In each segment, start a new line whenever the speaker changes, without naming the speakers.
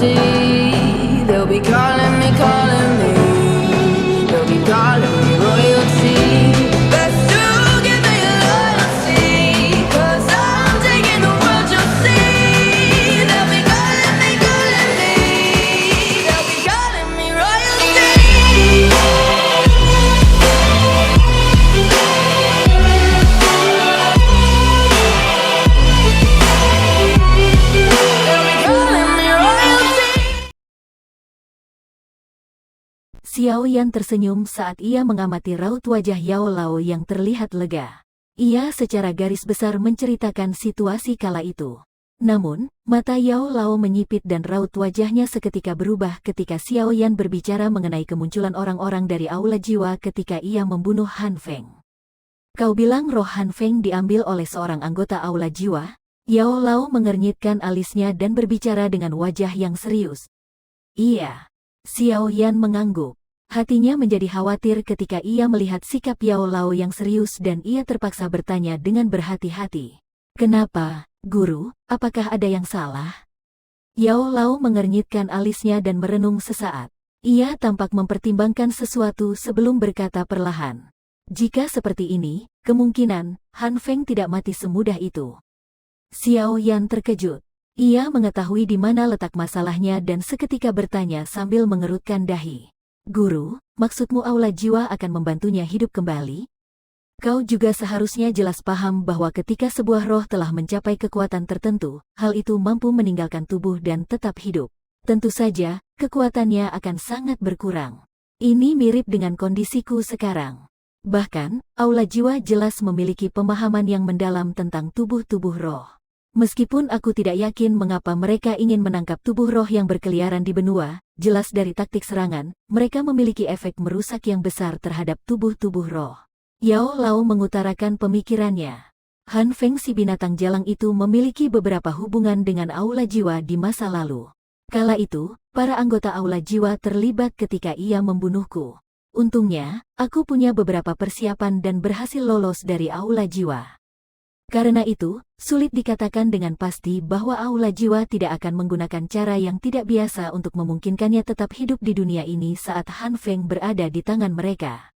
royalty. They'll be calling me, calling me. They'll be calling me royalty. Best to give me loyalty, 'cause I'm taking the world, you'll see. They'll be calling me, calling me. They'll be calling me royalty.
Xiao Yan tersenyum saat ia mengamati raut wajah Yao Lao yang terlihat lega. Ia secara garis besar menceritakan situasi kala itu. Namun, mata Yao Lao menyipit dan raut wajahnya seketika berubah ketika Xiao Yan berbicara mengenai kemunculan orang-orang dari Aula Jiwa ketika ia membunuh Han Feng. Kau bilang roh Han Feng diambil oleh seorang anggota Aula Jiwa? Yao Lao mengernyitkan alisnya dan berbicara dengan wajah yang serius. Iya. Xiao Yan mengangguk. Hatinya menjadi khawatir ketika ia melihat sikap Yao Lao yang serius dan ia terpaksa bertanya dengan berhati-hati. Kenapa, Guru? Apakah ada yang salah? Yao Lao mengernyitkan alisnya dan merenung sesaat. Ia tampak mempertimbangkan sesuatu sebelum berkata perlahan. Jika seperti ini, kemungkinan Han Feng tidak mati semudah itu. Xiao Yan terkejut. Ia mengetahui di mana letak masalahnya dan seketika bertanya sambil mengerutkan dahi. Guru, maksudmu Aula Jiwa akan membantunya hidup kembali? Kau juga seharusnya jelas paham bahwa ketika sebuah roh telah mencapai kekuatan tertentu, hal itu mampu meninggalkan tubuh dan tetap hidup. Tentu saja, kekuatannya akan sangat berkurang. Ini mirip dengan kondisiku sekarang. Bahkan, Aula Jiwa jelas memiliki pemahaman yang mendalam tentang tubuh-tubuh roh. Meskipun aku tidak yakin mengapa mereka ingin menangkap tubuh roh yang berkeliaran di benua, jelas dari taktik serangan, mereka memiliki efek merusak yang besar terhadap tubuh-tubuh roh. Yao Lao mengutarakan pemikirannya. Han Feng si binatang jalang itu memiliki beberapa hubungan dengan Aula Jiwa di masa lalu. Kala itu, para anggota Aula Jiwa terlibat ketika ia membunuhku. Untungnya, aku punya beberapa persiapan dan berhasil lolos dari Aula Jiwa. Karena itu, sulit dikatakan dengan pasti bahwa Aula Jiwa tidak akan menggunakan cara yang tidak biasa untuk memungkinkannya tetap hidup di dunia ini saat Han Feng berada di tangan mereka.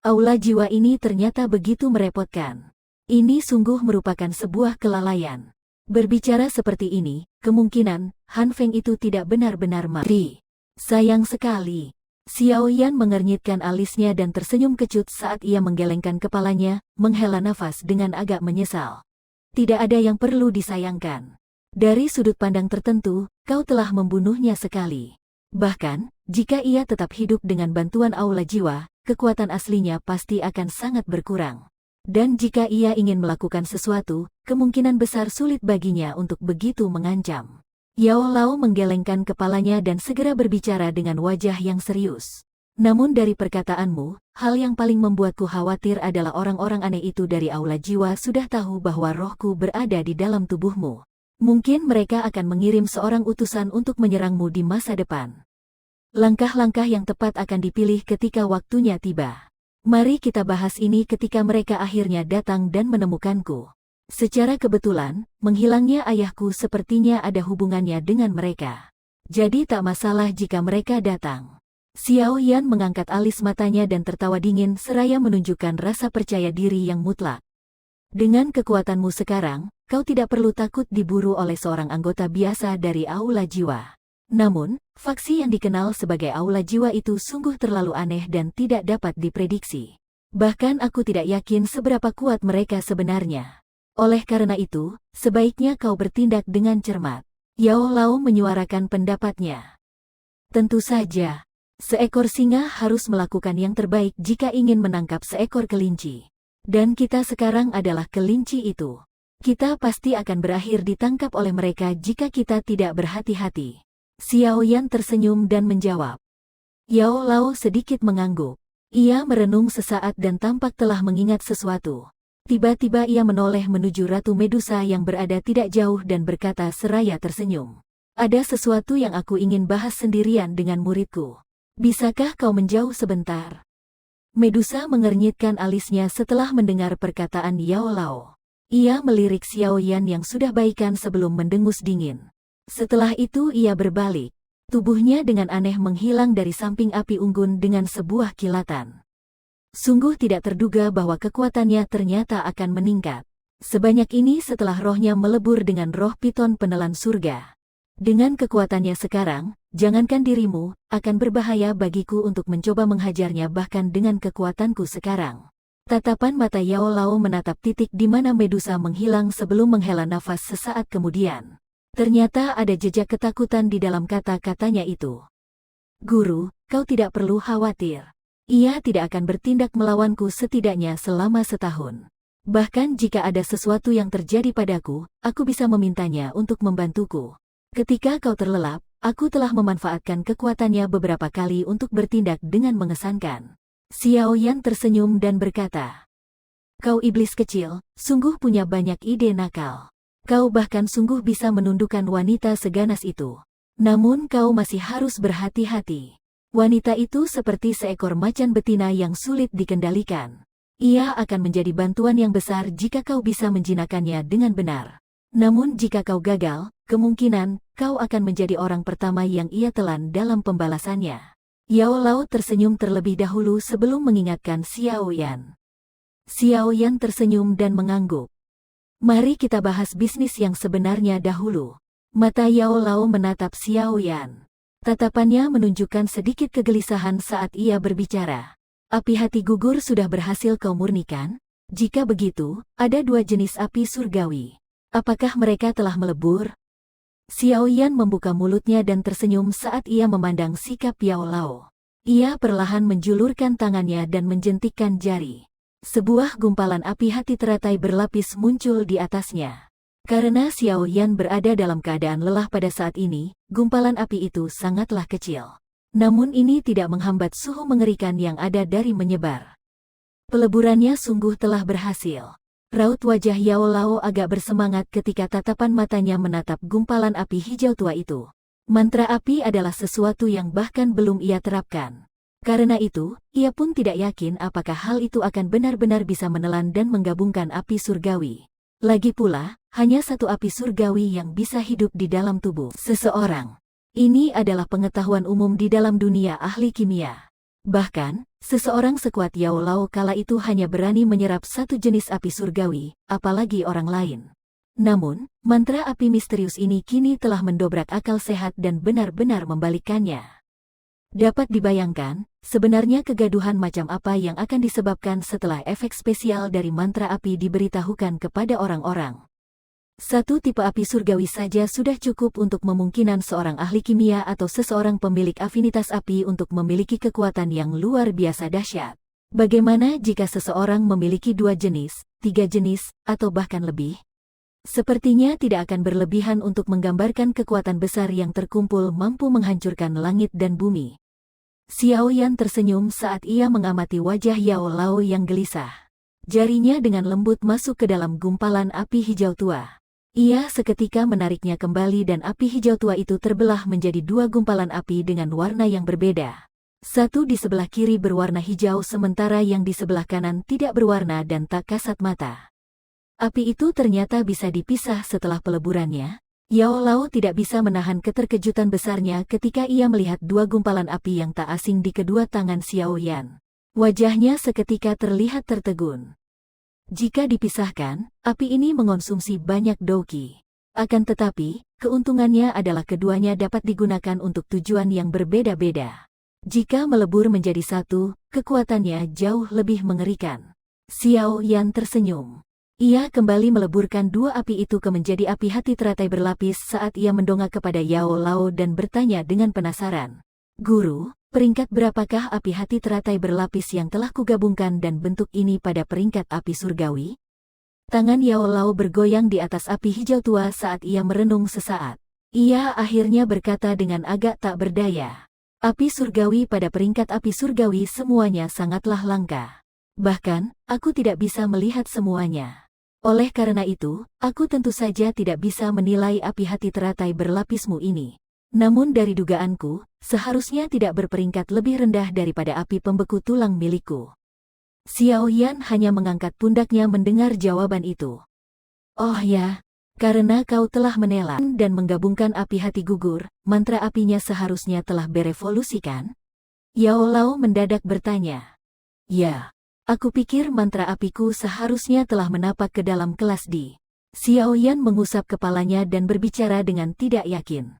Aula Jiwa ini ternyata begitu merepotkan. Ini sungguh merupakan sebuah kelalaian. Berbicara seperti ini, kemungkinan Han Feng itu tidak benar-benar mati. Sayang sekali. Xiao Yan mengernyitkan alisnya dan tersenyum kecut saat ia menggelengkan kepalanya, menghela nafas dengan agak menyesal. Tidak ada yang perlu disayangkan. Dari sudut pandang tertentu, kau telah membunuhnya sekali. Bahkan, jika ia tetap hidup dengan bantuan Aula Jiwa, kekuatan aslinya pasti akan sangat berkurang. Dan jika ia ingin melakukan sesuatu, kemungkinan besar sulit baginya untuk begitu mengancam. Yao Lao menggelengkan kepalanya dan segera berbicara dengan wajah yang serius. Namun dari perkataanmu, hal yang paling membuatku khawatir adalah orang-orang aneh itu dari Aula Jiwa sudah tahu bahwa rohku berada di dalam tubuhmu. Mungkin mereka akan mengirim seorang utusan untuk menyerangmu di masa depan. Langkah-langkah yang tepat akan dipilih ketika waktunya tiba. Mari kita bahas ini ketika mereka akhirnya datang dan menemukanku. Secara kebetulan, menghilangnya ayahku sepertinya ada hubungannya dengan mereka. Jadi tak masalah jika mereka datang. Xiao Yan mengangkat alis matanya dan tertawa dingin seraya menunjukkan rasa percaya diri yang mutlak. Dengan kekuatanmu sekarang, kau tidak perlu takut diburu oleh seorang anggota biasa dari Aula Jiwa. Namun, faksi yang dikenal sebagai Aula Jiwa itu sungguh terlalu aneh dan tidak dapat diprediksi. Bahkan aku tidak yakin seberapa kuat mereka sebenarnya. Oleh karena itu, sebaiknya kau bertindak dengan cermat. Yao Lao menyuarakan pendapatnya. Tentu saja, seekor singa harus melakukan yang terbaik jika ingin menangkap seekor kelinci. Dan kita sekarang adalah kelinci itu. Kita pasti akan berakhir ditangkap oleh mereka jika kita tidak berhati-hati. Xiao Yan tersenyum dan menjawab. Yao Lao sedikit mengangguk. Ia merenung sesaat dan tampak telah mengingat sesuatu. Tiba-tiba ia menoleh menuju Ratu Medusa yang berada tidak jauh dan berkata seraya tersenyum. Ada sesuatu yang aku ingin bahas sendirian dengan muridku. Bisakah kau menjauh sebentar? Medusa mengernyitkan alisnya setelah mendengar perkataan Yao Lao. Ia melirik Xiao Yan yang sudah baikan sebelum mendengus dingin. Setelah itu ia berbalik. Tubuhnya dengan aneh menghilang dari samping api unggun dengan sebuah kilatan. Sungguh tidak terduga bahwa kekuatannya ternyata akan meningkat. Sebanyak ini setelah rohnya melebur dengan roh piton penelan surga. Dengan kekuatannya sekarang, jangankan dirimu, akan berbahaya bagiku untuk mencoba menghajarnya bahkan dengan kekuatanku sekarang. Tatapan mata Yao Lao menatap titik di mana Medusa menghilang sebelum menghela nafas sesaat kemudian. Ternyata ada jejak ketakutan di dalam kata-katanya itu. Guru, kau tidak perlu khawatir. Ia tidak akan bertindak melawanku setidaknya selama setahun. Bahkan jika ada sesuatu yang terjadi padaku, aku bisa memintanya untuk membantuku. Ketika kau terlelap, aku telah memanfaatkan kekuatannya beberapa kali untuk bertindak dengan mengesankan. Xiao Yan tersenyum dan berkata, "Kau iblis kecil, sungguh punya banyak ide nakal. Kau bahkan sungguh bisa menundukkan wanita seganas itu. Namun kau masih harus berhati-hati. Wanita itu seperti seekor macan betina yang sulit dikendalikan. Ia akan menjadi bantuan yang besar jika kau bisa menjinakkannya dengan benar. Namun jika kau gagal, kemungkinan kau akan menjadi orang pertama yang ia telan dalam pembalasannya." Yao Lao tersenyum terlebih dahulu sebelum mengingatkan Xiao Yan. Xiao Yan tersenyum dan mengangguk. "Mari kita bahas bisnis yang sebenarnya dahulu." Mata Yao Lao menatap Xiao Yan. Tatapannya menunjukkan sedikit kegelisahan saat ia berbicara. "Api hati gugur sudah berhasil kau murnikan? Jika begitu, ada 2 jenis api surgawi. Apakah mereka telah melebur?" Xiao Yan membuka mulutnya dan tersenyum saat ia memandang sikap Yao Lao. Ia perlahan menjulurkan tangannya dan menjentikkan jari. Sebuah gumpalan api hati teratai berlapis muncul di atasnya. Karena Xiao Yan berada dalam keadaan lelah pada saat ini, gumpalan api itu sangatlah kecil. Namun ini tidak menghambat suhu mengerikan yang ada dari menyebar. Peleburannya sungguh telah berhasil. Raut wajah Yao Lao agak bersemangat ketika tatapan matanya menatap gumpalan api hijau tua itu. Mantra api adalah sesuatu yang bahkan belum ia terapkan. Karena itu, ia pun tidak yakin apakah hal itu akan benar-benar bisa menelan dan menggabungkan api surgawi. Lagi pula, hanya satu api surgawi yang bisa hidup di dalam tubuh seseorang. Ini adalah pengetahuan umum di dalam dunia ahli kimia. Bahkan, seseorang sekuat Yao Lao kala itu hanya berani menyerap satu jenis api surgawi, apalagi orang lain. Namun, mantra api misterius ini kini telah mendobrak akal sehat dan benar-benar membalikkannya. Dapat dibayangkan, sebenarnya kegaduhan macam apa yang akan disebabkan setelah efek spesial dari mantra api diberitahukan kepada orang-orang. Satu tipe api surgawi saja sudah cukup untuk memungkinkan seorang ahli kimia atau seseorang pemilik afinitas api untuk memiliki kekuatan yang luar biasa dahsyat. Bagaimana jika seseorang memiliki 2 jenis, 3 jenis, atau bahkan lebih? Sepertinya tidak akan berlebihan untuk menggambarkan kekuatan besar yang terkumpul mampu menghancurkan langit dan bumi. Xiao Yan tersenyum saat ia mengamati wajah Yao Lao yang gelisah. Jarinya dengan lembut masuk ke dalam gumpalan api hijau tua. Ia seketika menariknya kembali dan api hijau tua itu terbelah menjadi 2 gumpalan api dengan warna yang berbeda. Satu di sebelah kiri berwarna hijau sementara yang di sebelah kanan tidak berwarna dan tak kasat mata. Api itu ternyata bisa dipisah setelah peleburannya. Yao Lao tidak bisa menahan keterkejutan besarnya ketika ia melihat 2 gumpalan api yang tak asing di kedua tangan Xiao Yan. Wajahnya seketika terlihat tertegun. Jika dipisahkan, api ini mengonsumsi banyak douqi. Akan tetapi, keuntungannya adalah keduanya dapat digunakan untuk tujuan yang berbeda-beda. Jika melebur menjadi satu, kekuatannya jauh lebih mengerikan. Xiao Yan tersenyum. Ia kembali meleburkan 2 api itu ke menjadi api hati teratai berlapis saat ia mendongak kepada Yao Lao dan bertanya dengan penasaran. "Guru, peringkat berapakah api hati teratai berlapis yang telah kugabungkan dan bentuk ini pada peringkat api surgawi?" Tangan Yao Lao bergoyang di atas api hijau tua saat ia merenung sesaat. Ia akhirnya berkata dengan agak tak berdaya. "Api surgawi pada peringkat api surgawi semuanya sangatlah langka. Bahkan, aku tidak bisa melihat semuanya. Oleh karena itu, aku tentu saja tidak bisa menilai api hati teratai berlapismu ini. Namun dari dugaanku, seharusnya tidak berperingkat lebih rendah daripada api pembeku tulang milikku." Xiao Yan hanya mengangkat pundaknya mendengar jawaban itu. "Oh ya, Karena kau telah menelan dan menggabungkan api hati gugur, mantra apinya seharusnya telah berevolusi kan? Yao Lao mendadak bertanya. Ya, aku pikir mantra apiku seharusnya telah menapak ke dalam kelas di. Xiao Yan mengusap kepalanya dan berbicara dengan tidak yakin.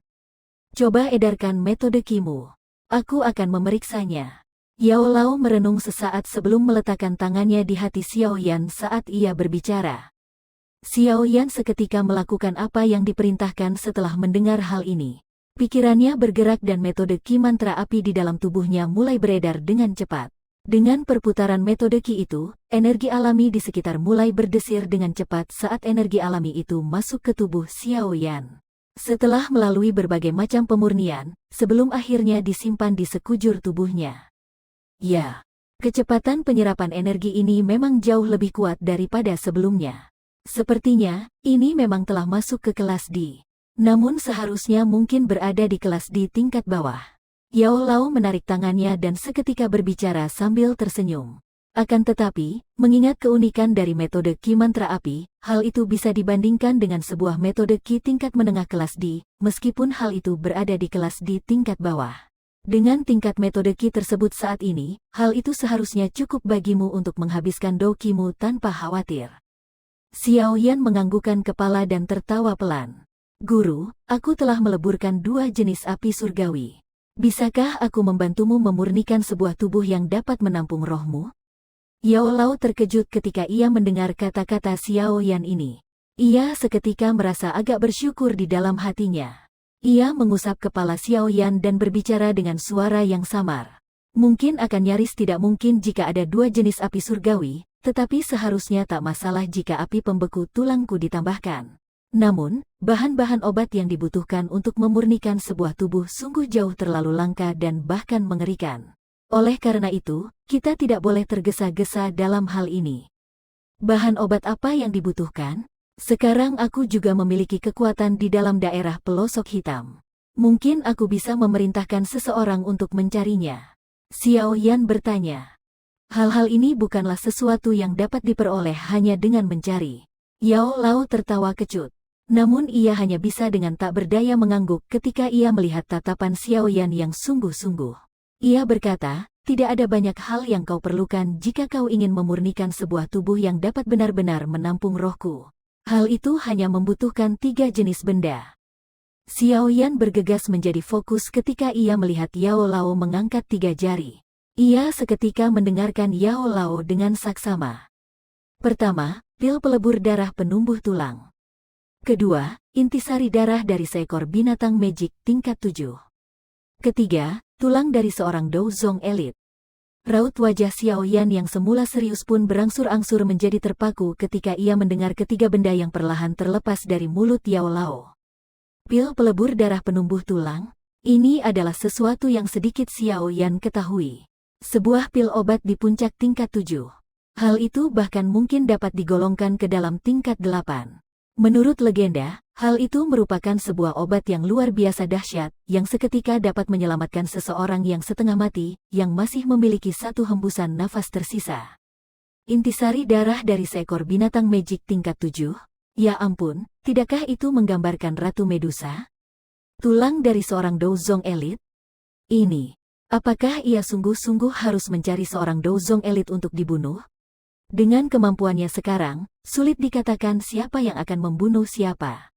Coba edarkan metode Kimu. Aku akan memeriksanya. Yao Lao merenung sesaat sebelum meletakkan tangannya di hati Xiao Yan saat ia berbicara. Xiao Yan seketika melakukan apa yang diperintahkan setelah mendengar hal ini. Pikirannya bergerak dan metode Ki mantra api di dalam tubuhnya mulai beredar dengan cepat. Dengan perputaran metode Ki itu, energi alami di sekitar mulai berdesir dengan cepat saat energi alami itu masuk ke tubuh Xiao Yan. Setelah melalui berbagai macam pemurnian, sebelum akhirnya disimpan di sekujur tubuhnya. Ya, kecepatan penyerapan energi ini memang jauh lebih kuat daripada sebelumnya. Sepertinya, ini memang telah masuk ke kelas D. Namun seharusnya mungkin berada di kelas D tingkat bawah. Yao Lao menarik tangannya dan seketika berbicara sambil tersenyum. Akan tetapi, mengingat keunikan dari metode Ki mantra api, hal itu bisa dibandingkan dengan sebuah metode Ki tingkat menengah kelas D, meskipun hal itu berada di kelas D tingkat bawah. Dengan tingkat metode Ki tersebut saat ini, hal itu seharusnya cukup bagimu untuk menghabiskan do Kimu tanpa khawatir. Xiao Yan menganggukkan kepala dan tertawa pelan. Guru, aku telah meleburkan 2 jenis api surgawi. Bisakah aku membantumu memurnikan sebuah tubuh yang dapat menampung rohmu? Yao Lao terkejut ketika ia mendengar kata-kata Xiao Yan ini. Ia seketika merasa agak bersyukur di dalam hatinya. Ia mengusap kepala Xiao Yan dan berbicara dengan suara yang samar. Mungkin akan nyaris tidak mungkin jika ada 2 jenis api surgawi, tetapi seharusnya tak masalah jika api pembeku tulangku ditambahkan. Namun, bahan-bahan obat yang dibutuhkan untuk memurnikan sebuah tubuh sungguh jauh terlalu langka dan bahkan mengerikan. Oleh karena itu, kita tidak boleh tergesa-gesa dalam hal ini. Bahan obat apa yang dibutuhkan? Sekarang aku juga memiliki kekuatan di dalam daerah pelosok hitam. Mungkin aku bisa memerintahkan seseorang untuk mencarinya. Xiao Yan bertanya. Hal-hal ini bukanlah sesuatu yang dapat diperoleh hanya dengan mencari. Yao Lao tertawa kecut. Namun ia hanya bisa dengan tak berdaya mengangguk ketika ia melihat tatapan Xiao Yan yang sungguh-sungguh. Ia berkata, tidak ada banyak hal yang kau perlukan jika kau ingin memurnikan sebuah tubuh yang dapat benar-benar menampung rohku. Hal itu hanya membutuhkan 3 jenis benda. Xiao Yan bergegas menjadi fokus ketika ia melihat Yao Lao mengangkat 3 jari. Ia seketika mendengarkan Yao Lao dengan saksama. Pertama, pil pelebur darah penumbuh tulang. Kedua, intisari darah dari seekor binatang magic tingkat 7. Ketiga, tulang dari seorang Douzong elit. Raut wajah Xiao Yan yang semula serius pun berangsur-angsur menjadi terpaku ketika ia mendengar ketiga benda yang perlahan terlepas dari mulut Yao Lao. Pil pelebur darah penumbuh tulang? Ini adalah sesuatu yang sedikit Xiao Yan ketahui. Sebuah pil obat di puncak tingkat 7. Hal itu bahkan mungkin dapat digolongkan ke dalam tingkat 8. Menurut legenda, hal itu merupakan sebuah obat yang luar biasa dahsyat, yang seketika dapat menyelamatkan seseorang yang setengah mati, yang masih memiliki 1 hembusan nafas tersisa. Intisari darah dari seekor binatang magic tingkat 7? Ya ampun, tidakkah itu menggambarkan Ratu Medusa? Tulang dari seorang Douzong elit? Ini. Apakah ia sungguh-sungguh harus mencari seorang Douzong elit untuk dibunuh? Dengan kemampuannya sekarang, sulit dikatakan siapa yang akan membunuh siapa.